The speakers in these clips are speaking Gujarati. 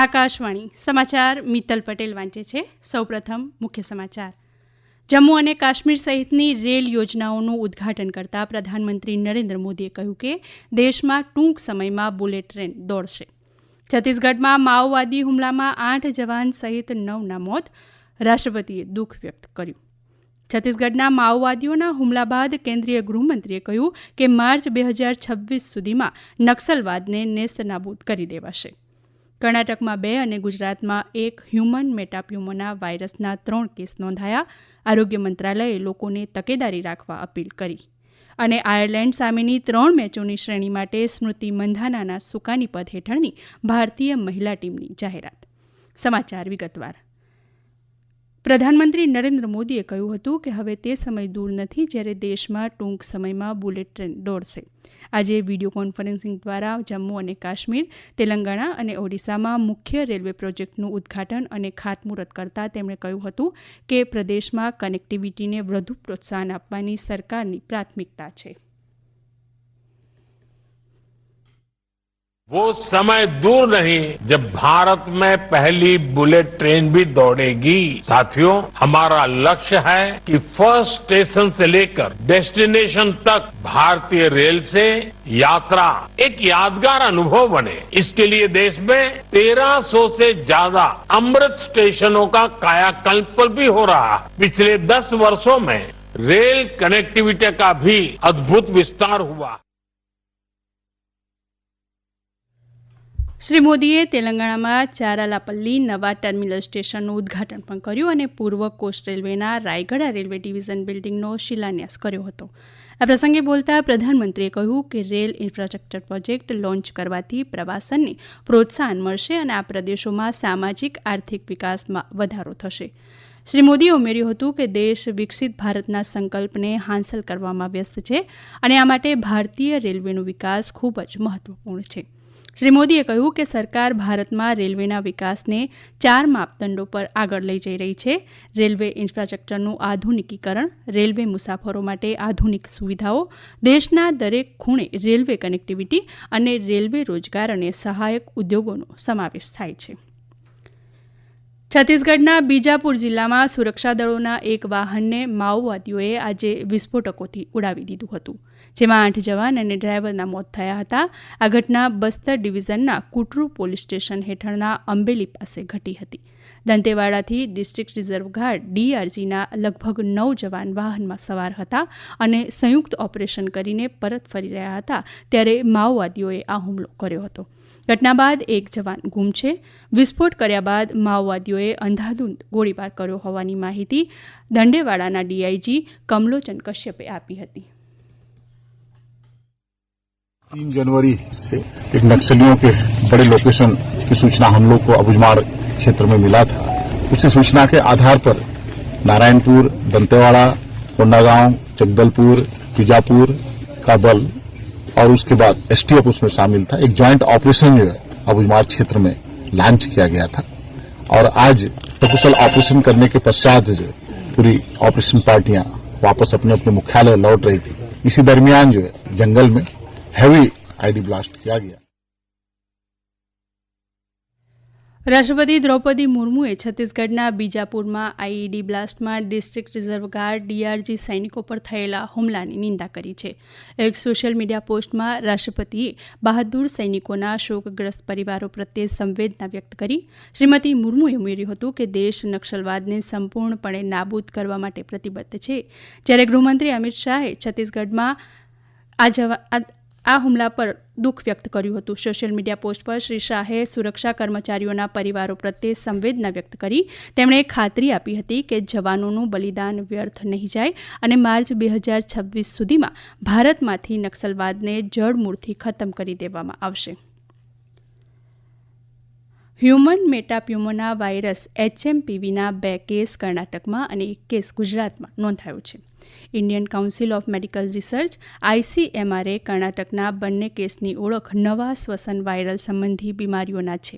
આકાશવાણી સમાચાર મિત્તલ પટેલ વાંચે છે. સૌપ્રથમ મુખ્ય સમાચાર. જમ્મુ અને કાશ્મીર સહિતની રેલ યોજનાઓનું ઉદ્ઘાટન કરતા પ્રધાનમંત્રી નરેન્દ્ર મોદીએ કહ્યું કે દેશમાં ટૂંક સમયમાં બુલેટ ટ્રેન દોડશે. છત્તીસગઢમાં માઓવાદી હુમલામાં 8 જવાન સહિત 9ના મોત. રાષ્ટ્રપતિએ દુઃખ વ્યક્ત કર્યું. છત્તીસગઢના માઓવાદીઓના હુમલા બાદ કેન્દ્રીય ગૃહમંત્રીએ કહ્યું કે માર્ચ 2026 સુધીમાં નક્સલવાદને નેસ્તનાબૂદ કરી દેવાશે. કર્ણાટકમાં 2 અને ગુજરાતમાં 1 હ્યુમન મેટાપ્યુમોના વાયરસના 3 કેસ નોંધાયા. આરોગ્ય મંત્રાલયે લોકોને તકેદારી રાખવા અપીલ કરી. અને આયર્લેન્ડ સામેની 3 મેચોની શ્રેણી માટે સ્મૃતિ મંધાનાના સુકાનીપદ હેઠળની ભારતીય મહિલા ટીમની જાહેરાત. સમાચાર વિગતવાર. પ્રધાનમંત્રી નરેન્દ્ર મોદીએ કહ્યું હતું કે હવે તે સમય દૂર નથી જ્યારે દેશમાં ટૂંક સમયમાં બુલેટ ટ્રેન દોડશે. આજે વિડીયો કોન્ફરન્સિંગ દ્વારા જમ્મુ અને કાશ્મીર, તેલંગાણા અને ઓડિશામાં મુખ્ય રેલવે પ્રોજેક્ટનું ઉદ્ઘાટન અને ખાતમુહૂર્ત કરતા તેમણે કહ્યું હતું કે પ્રદેશમાં કનેક્ટિવિટીને વધુ પ્રોત્સાહન આપવાની સરકારની પ્રાથમિકતા છે. वो समय दूर नहीं जब भारत में पहली बुलेट ट्रेन भी दौड़ेगी. साथियों, हमारा लक्ष्य है कि फर्स्ट स्टेशन से लेकर डेस्टिनेशन तक भारतीय रेल से यात्रा एक यादगार अनुभव बने. इसके लिए देश में 1300 से ज्यादा अमृत स्टेशनों का कायाकल्प भी हो रहा है. पिछले 10 वर्षों में रेल कनेक्टिविटी का भी अद्भुत विस्तार हुआ. શ્રી મોદીએ તેલંગાણામાં ચારાલાપલ્લી નવા ટર્મિનલ સ્ટેશનનું ઉદ્ઘાટન પણ કર્યું અને પૂર્વ કોસ્ટ રેલવેના રાયગડા રેલવે ડિવિઝન બિલ્ડિંગનો શિલાન્યાસ કર્યો હતો. આ પ્રસંગે બોલતા પ્રધાનમંત્રીએ કહ્યું કે રેલ ઇન્ફ્રાસ્ટ્રક્ચર પ્રોજેક્ટ લોન્ચ કરવાથી પ્રવાસનને પ્રોત્સાહન મળશે અને આ પ્રદેશોમાં સામાજિક આર્થિક વિકાસમાં વધારો થશે. શ્રી મોદીએ ઉમેર્યું હતું કે દેશ વિકસિત ભારતના સંકલ્પને હાંસલ કરવામાં વ્યસ્ત છે અને આ માટે ભારતીય રેલવેનો વિકાસ ખૂબ જ મહત્વપૂર્ણ છે. શ્રી મોદીએ કહ્યું કે સરકાર ભારતમાં રેલવેના વિકાસને 4 માપદંડો પર આગળ લઈ જઈ રહી છે. રેલવે ઇન્ફ્રાસ્ટ્રક્ચરનું આધુનિકીકરણ, રેલવે મુસાફરો માટે આધુનિક સુવિધાઓ, દેશના દરેક ખૂણે રેલવે કનેક્ટિવિટી અને રેલવે રોજગાર અને સહાયક ઉદ્યોગોનો સમાવેશ થાય છે. છત્તીસગઢના બીજાપુર જિલ્લામાં સુરક્ષા દળોના એક વાહનને માઓવાદીઓએ આજે વિસ્ફોટકોથી ઉડાવી દીધું હતું, જેમાં 8 જવાન અને ડ્રાઈવરના મોત થયા હતા. આ ઘટના બસ્તર ડિવિઝનના કુટરુ પોલીસ સ્ટેશન હેઠળના અંબેલી પાસે ઘટી હતી. દંતેવાડાથી ડિસ્ટ્રિક્ટ રિઝર્વ ગાર્ડ DRGના લગભગ 9 જવાન વાહનમાં સવાર હતા અને સંયુક્ત ઓપરેશન કરીને પરત ફરી રહ્યા હતા ત્યારે માઓવાદીઓએ આ હુમલો કર્યો હતો. ઘટના બાદ 1 જવાન ગુમ છે. વિસ્ફોટ કર્યા બાદ માઓવાદીઓએ અંધાધૂંધ ગોળીબાર કર્યો હોવાની માહિતી દંડેવાડાના DIG કમલોચન કશ્યપે આપી હતી. 3 जनवरी से एक नक्सलियों के बड़े लोकेशन की सूचना हम लोग को अबुझमाड़ क्षेत्र में मिला था. उसी सूचना के आधार पर नारायणपुर, दंतेवाड़ा, कोंडागांव, जगदलपुर, बीजापुर का बल और उसके बाद STF उसमें शामिल था. एक ज्वाइंट ऑपरेशन जो है अबुझमाड़ क्षेत्र में लॉन्च किया गया था और आज सकुशल ऑपरेशन करने के पश्चात जो पूरी ऑपरेशन पार्टियां वापस अपने अपने मुख्यालय लौट रही थी. इसी दरमियान जो है जंगल में हैवी ID ब्लास्ट किया गया. રાષ્ટ્રપતિ દ્રૌપદી મુર્મુએ છત્તીસગઢના બીજાપુરમાં IED બ્લાસ્ટમાં ડિસ્ટ્રિક્ટ રિઝર્વ ગાર્ડ DRG સૈનિકો પર થયેલા હુમલાની નિંદા કરી છે. એક સોશિયલ મીડિયા પોસ્ટમાં રાષ્ટ્રપતિએ બહાદુર સૈનિકોના શોકગ્રસ્ત પરિવારો પ્રત્યે સંવેદના વ્યક્ત કરી. શ્રીમતી મુર્મુએ ઉમેર્યું હતું કે દેશ નક્સલવાદને સંપૂર્ણપણે નાબૂદ કરવા માટે પ્રતિબદ્ધ છે. જ્યારે ગૃહમંત્રી અમિત શાહે છત્તીસગઢમાં આ હુમલા પર દુઃખ વ્યક્ત કર્યું હતું. સોશિયલ મીડિયા પોસ્ટ પર શ્રી શાહે સુરક્ષા કર્મચારીઓના પરિવારો પ્રત્યે સંવેદના વ્યક્ત કરી. તેમણે ખાતરી આપી હતી કે જવાનોનું બલિદાન વ્યર્થ નહીં જાય અને માર્ચ 2026 સુધીમાં ભારતમાંથી નક્સલવાદને જડમૂળથી ખતમ કરી દેવામાં આવશે. હ્યુમન મેટાપ્યુમોના વાયરસ HMPVના 2 કેસ કર્ણાટકમાં અને 1 કેસ ગુજરાતમાં નોંધાયો છે. Indian Council of Medical Research ICMRએ કર્ણાટકના બંને કેસની ઓળખ નવા શ્વસન વાયરલ સંબંધી બીમારીઓના છે.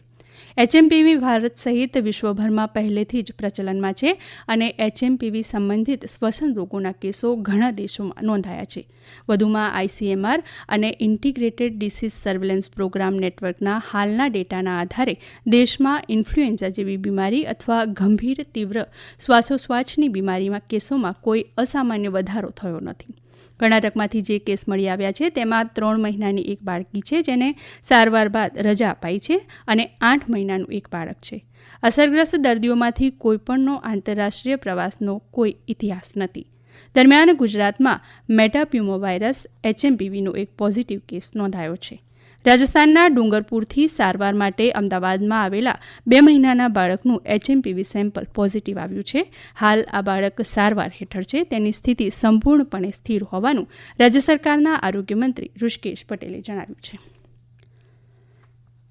એચએમપીવી ભારત સહિત વિશ્વભરમાં પહેલેથી જ પ્રચલનમાં છે અને એચએમપીવી સંબંધિત શ્વસન રોગોના કેસો ઘણા દેશોમાં નોંધાયા છે. વધુમાં આઈસીએમઆર અને ઇન્ટિગ્રેટેડ ડિસીઝ સર્વેલન્સ પ્રોગ્રામ નેટવર્કના હાલના ડેટાના આધારે દેશમાં ઇન્ફ્લુએન્ઝા જેવી બીમારી અથવા ગંભીર તીવ્ર શ્વાસોશ્વાસની બીમારીમાં કેસોમાં કોઈ અસામાન્ય વધારો થયો નથી. કર્ણાટકમાંથી જે કેસ મળી આવ્યા છે તેમાં 3 મહિનાની એક બાળકી છે જેને સારવાર બાદ રજા અપાઈ છે અને 8 મહિનાનું એક બાળક છે. અસરગ્રસ્ત દર્દીઓમાંથી કોઈપણનો આંતરરાષ્ટ્રીય પ્રવાસનો કોઈ ઇતિહાસ નથી. દરમિયાન ગુજરાતમાં મેટાપ્યુમોવાયરસ એચએમપીવીનો એક પોઝિટિવ કેસ નોંધાયો છે. રાજસ્થાનના ડુંગરપુરથી સારવાર માટે અમદાવાદમાં આવેલા 2 મહિનાના બાળકનું એચએમપીવી સેમ્પલ પોઝિટિવ આવ્યું છે. હાલ આ બાળક સારવાર હેઠળ છે. તેની સ્થિતિ સંપૂર્ણપણે સ્થિર હોવાનું રાજ્ય સરકારના આરોગ્ય મંત્રી ઋષિકેશ પટેલે જણાવ્યું છે.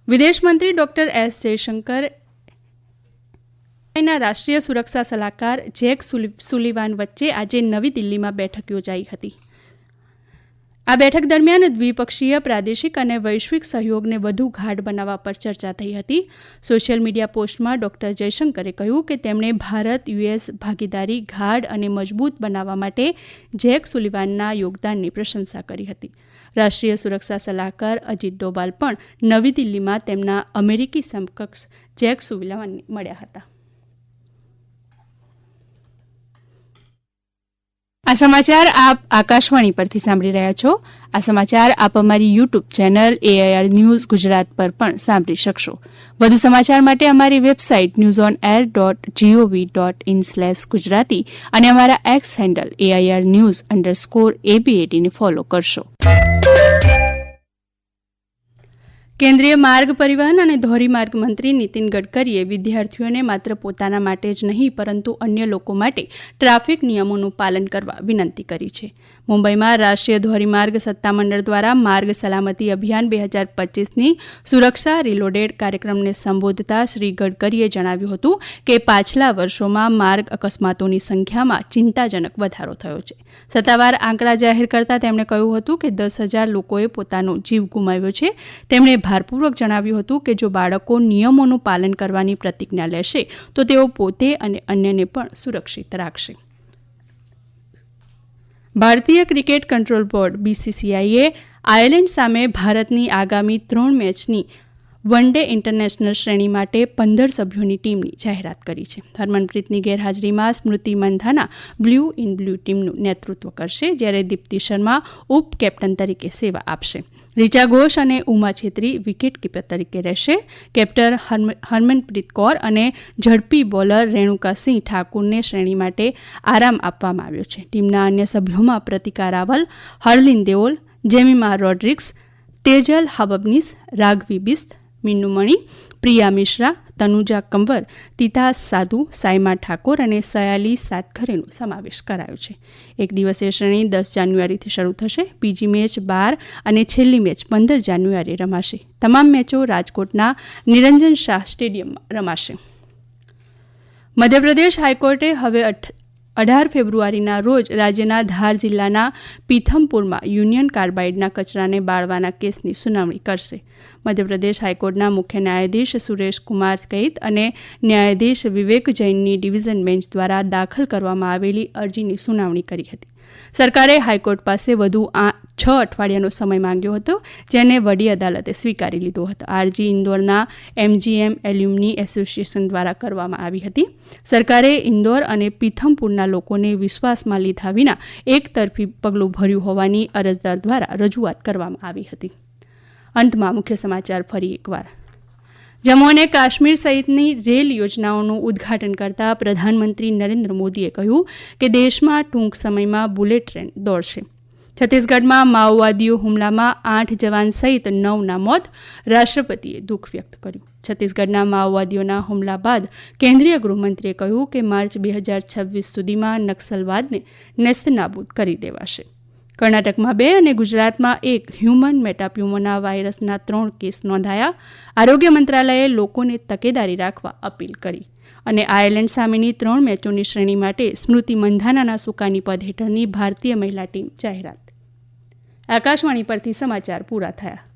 વિદેશ મંત્રી ડોક્ટર એસ જયશંકર ના રાષ્ટ્રીય સુરક્ષા સલાહકાર જેક સુલિવાન વચ્ચે આજે નવી દિલ્હીમાં બેઠક યોજાઈ હતી. આ બેઠક દરમિયાન દ્વિપક્ષીય પ્રાદેશિક અને વૈશ્વિક સહયોગને વધુ ગાઢ બનાવવા પર ચર્ચા થઈ હતી. સોશિયલ મીડિયા પોસ્ટમાં ડોક્ટર જયશંકરે કહ્યું કે તેમણે ભારત યુએસ ભાગીદારી ગાઢ અને મજબૂત બનાવવા માટે જેક સુલિવાનના યોગદાનની પ્રશંસા કરી હતી. રાષ્ટ્રીય સુરક્ષા સલાહકાર અજીત ડોભાલ પણ નવી દિલ્હીમાં તેમના અમેરિકી સમકક્ષ જેક સુલિવાનને મળ્યા હતા. આ સમાચાર આપ આકાશવાણી પરથી સાંભળી રહ્યા છો. આ સમાચાર આપ અમારી YouTube channel AIR news Gujarat પર પણ સાંભળી શકશો. વધુ સમાચાર માટે અમારી વેબસાઇટ newsonair.gov.in/gujarati અને અમારા એક્સ હેન્ડલ AIR_news_ABAD ને ફોલો કરશો. કેન્દ્રીય માર્ગ પરિવહન અને ધોરીમાર્ગ મંત્રી નીતિન ગડકરીએ વિદ્યાર્થીઓને માત્ર પોતાના માટે જ નહીં પરંતુ અન્ય લોકો માટે ટ્રાફિક નિયમોનું પાલન કરવા વિનંતી કરી છે. મુંબઈમાં રાષ્ટ્રીય ધોરીમાર્ગ સત્તામંડળ દ્વારા માર્ગ સલામતી અભિયાન 2025ની સુરક્ષા રીલોડેડ કાર્યક્રમને સંબોધતા શ્રી ગડકરીએ જણાવ્યું હતું કે પાછલા વર્ષોમાં માર્ગ અકસ્માતોની સંખ્યામાં ચિંતાજનક વધારો થયો છે. સત્તાવાર આંકડા જાહેર કરતા તેમણે કહ્યું હતું કે 10,000 લોકોએ પોતાનો જીવ ગુમાવ્યો છે. તેમણે ભારપૂર્વક જણાવ્યું હતું કે જો બાળકો નિયમોનું પાલન કરવાની પ્રતિજ્ઞા લેશે તો તેઓ પોતે અને અન્યને પણ સુરક્ષિત રાખશે. ભારતીય ક્રિકેટ કંટ્રોલ બોર્ડ BCCIએ આયર્લેન્ડ સામે ભારતની આગામી 3 મેચની વન ડે ઇન્ટરનેશનલ શ્રેણી માટે 15 સભ્યોની ટીમની જાહેરાત કરી છે. હરમનપ્રીતની ગેરહાજરીમાં Smriti Mandhana blue in blue ટીમનું નેતૃત્વ કરશે જ્યારે દીપ્તિ શર્મા ઉપ કેપ્ટન તરીકે સેવા આપશે. રિચા ઘોષ અને ઉમા છેત્રી વિકેટ કીપર તરીકે રહેશે. કેપ્ટન હરમનપ્રીત કૌર અને ઝડપી બોલર રેણુકા સિંહ ઠાકુરને શ્રેણી માટે આરામ આપવામાં આવ્યો છે. ટીમના અન્ય સભ્યોમાં પ્રતિકા રાવલ, હરલિન દેઓલ, જેમિમા રોડ્રિક્સ, તેજલ હબબનીસ, રાઘવી બિસ્ત, મીનુ મણી, પ્રિયા મિશ્રા, તનુજા કંવર, તિતાસ સાધુ, સાયમા ઠાકોર અને સયાલી સાતખરેનો સમાવેશ કરાયો છે. એક દિવસીય શ્રેણી 10 જાન્યુઆરીથી શરૂ થશે. બીજી મેચ 12 અને છેલ્લી મેચ 15 જાન્યુઆરીએ રમાશે. તમામ મેચો રાજકોટના નિરંજન શાહ સ્ટેડિયમમાં રમાશે. મધ્યપ્રદેશ હાઈકોર્ટે હવે 18 ફેબ્રુઆરીના રોજ રાજ્યના ધાર જિલ્લાના પીથમપુરમાં યુનિયન કાર્બાઇડના કચરાને બાળવાના કેસની સુનાવણી કરશે. મધ્યપ્રદેશ હાઈકોર્ટના મુખ્ય ન્યાયાધીશ સુરેશ કુમાર કૈત અને ન્યાયાધીશ વિવેક જૈનની ડિવિઝન બેન્ચ દ્વારા દાખલ કરવામાં આવેલી અરજીની સુનાવણી કરી હતી. સરકારે હાઈકોર્ટ પાસે વધુ 6 અઠવાડિયાનો સમય માંગ્યો હતો, જેને વડી અદાલતે સ્વીકારી લીધો હતો. આ અરજી ઇન્દોરના MGM એલ્યુમની એસોસિએશન દ્વારા કરવામાં આવી હતી. સરકારે ઇન્દોર અને પીથમપુરના લોકોને વિશ્વાસમાં લીધા વિના એકતરફી પગલું ભર્યું હોવાની અરજદાર દ્વારા રજૂઆત કરવામાં આવી હતી. અંતમાં મુખ્ય સમાચાર ફરી એકવાર. જમ્મુ અને કાશ્મીર સહિતની રેલ યોજનાઓનું ઉદ્ઘાટન કરતા પ્રધાનમંત્રી નરેન્દ્ર મોદીએ કહ્યું કે દેશમાં ટૂંક સમયમાં બુલેટ ટ્રેન દોડશે. છત્તીસગઢમાં માઓવાદીઓ હુમલામાં 8 જવાન સહિત 9ના મોત. રાષ્ટ્રપતિએ દુઃખ વ્યક્ત કર્યું. છત્તીસગઢના માઓવાદીઓના હુમલા બાદ કેન્દ્રીય ગૃહમંત્રીએ કહ્યું કે માર્ચ 2026 સુધીમાં નક્સલવાદને નેસ્તનાબૂદ કરી દેવાશે. કર્ણાટકમાં 2 અને ગુજરાતમાં 1 હ્યુમન મેટાપ્યુમોના વાયરસના 3 કેસ નોંધાયા. આરોગ્ય મંત્રાલયે લોકોને તકેદારી રાખવા અપીલ કરી. અને આયર્લેન્ડ સામેની 3 મેચોની શ્રેણી માટે સ્મૃતિ મંધાનાના સુકાની પદ હેઠળની ભારતીય મહિલા ટીમ જાહેરાત. આકાશવાણી પરથી સમાચાર પૂરા થયા.